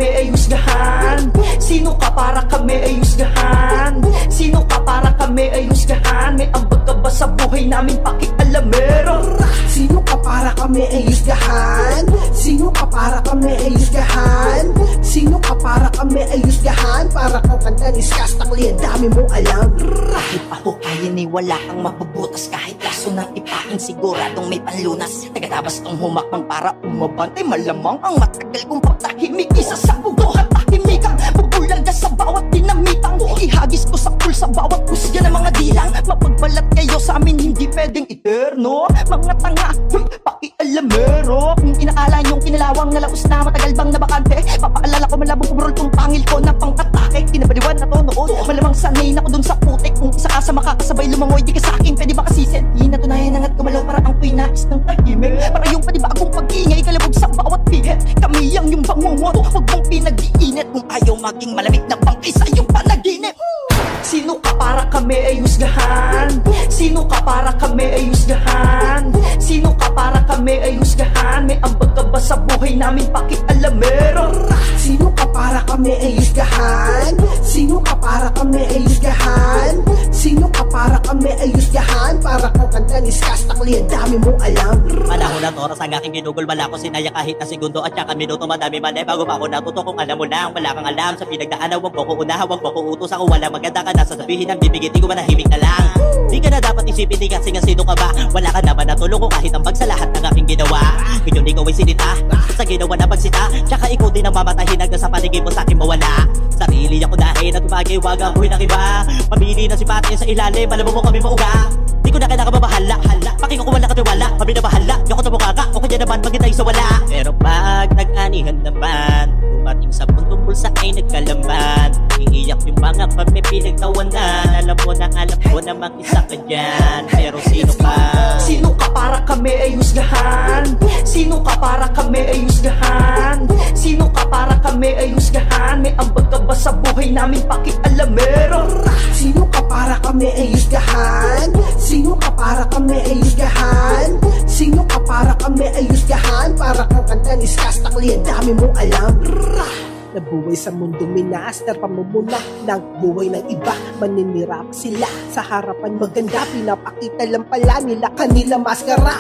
kami ay husgahan? Sino ka para kami ay husgahan? Sino ka para kami ay husgahan? May ambag ka ba sa buhay namin pakialamero? Sino ka para kami ay husgahan? Sino ka para kami ay husgahan? Sino ka para kami ay husgahan? Para kang kanta ni Skastakli, ang dami mong alam. Kahit pahukayin ni wala kang mabubutas. Kahit laso ng ipain siguradong may panlunas. Taga-tabas kang humakbang para umabantay. Malamang ang matagal kong pagtahimik. Isa sa bugo at tahimikan. Bubulag ka sa bawat dinamitang. Ihagis ko sa pool sa bawat husga ng mga dilang. Mapagbalat kayo sa amin hindi pwedeng eterno. Mga tanga, pakialamero. Kung inaala niyong kinalawang na laos na matagal bang nabakante. Papaalala ko malabong kumurol tong pangil ko na pang-atake. Tinabaliwan na to noon. Malamang sanay na ko dun sa putik. Kung isa ka sa makakasabay lumangoy di ka sa akin pwede ba kasisin? Hinatunayan ang at kumalaw para ang kuy nais ng tahimik. Para yung panibagong pag-ingay kalabog sa bawat pihit. Kami ang yung bangungot. Huwag mong pinag-iinit. Kung ayaw maging malamig na bangkay sa iyong panaginip. Sino ka para kami ay husgahan? Sino ka para kami ay husgahan? Sino ka para kami ay husgahan? May ambag ka ba sa buhay namin pakialamero? Sino ka para kami ay husgahan? Sino ka para kami ay husgahan? Sino ka para kami ay husgahan? Para kang kanta ni Skastakli, ang dami mong alam. Panahon at oras ang aking ginugol. Wala ko sinaya kahit na segundo at saka minuto. Madami man bago pa ako natuto. Kung alam mo lang, wala kang alam sa pinagdaanan. Huwag mo ko unahan, huwag mo ko utos. Ako wala maganda ka na sasabihin ang bibigit. Di ko manahimik na lang. Di ka na dapat isipin, di kasi nga sino ka ba? Wala ka naman natulong ko kahit ambag sa lahat ng aking ginawa. Ngayon ikaw ay sinita sa ginawa na pagsita. Tsaka ikaw din ang mamatahin hanggang sa paligid mo sa akin mawala. Sarili ako dahil at umagi, wag ang ng iba. Pamili na si Pati sa ilalim, alam mo kami mauga. Di ko na kailangan mabahala. Pakiko ko wala katiwala, kami na bahala. Di ako sa mukha ka, o kanya naman magintay sa wala. Pero pag nag-anihan naman, dumating sa puntong bulsa ay nagkalaman. Iiyak yung mga may pinagtawanan. Alam mo na mag-isa ka dyan. Pero sino ka? Sino ka para kami ay husgahan? Sino ka para kami ay husgahan? Sino ka para kami ay husgahan? May ambag ka ba sa buhay namin pakialamero? Sino ka para kami ay husgahan? Sino ka para kami ay husgahan? Sino ka para kami ay husgahan? Para kang kanta ni Skastakli, ang dami mong alam. Nabuhay sa mundo minaster, pamumunak ng buhay ng iba. Maninirap sila sa harapan maganda. Pinapakita lang pala nila kanila maskara.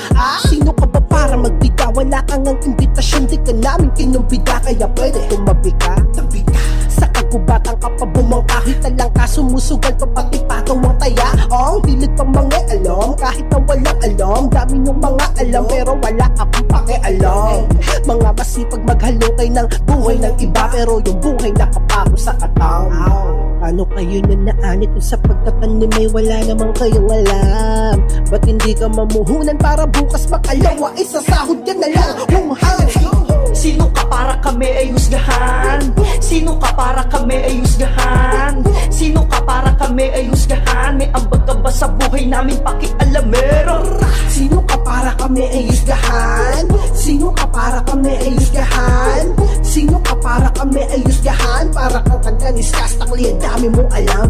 Sino ka ba para magbida? Wala kang ang imbitasyon, di ka namin kinumbida. Kaya pwede tumabi ka, tabi ka. Sa kagubatan ka pa bumangkahit na lang ka. Sumusugal pa pati patong ang taya. Ang pilit pa mga alam, kahit na walang alam. Dami niyong mga alam pero wala akong pakialam. Mga masipag maghalukay ng buhay ng iba, pero yung buhay nakapako sa katang. Paano kayo na naanit kung sa pagtatanim ay wala namang kayong alam? Ba't hindi ka mamuhunan para bukas makalawa? Isasahod ka na lang. Sino ka para kami ay husgahan? Sino ka para kami ay husgahan? Sino ka para kami ay husgahan? May ambag ka ba sa buhay namin pakialamero? Sino ka para kami ay husgahan? Sino ka para kami ay husgahan? Sino ka para kami ay husgahan? Para kang kanta ni Skastakli, ang dami mong alam.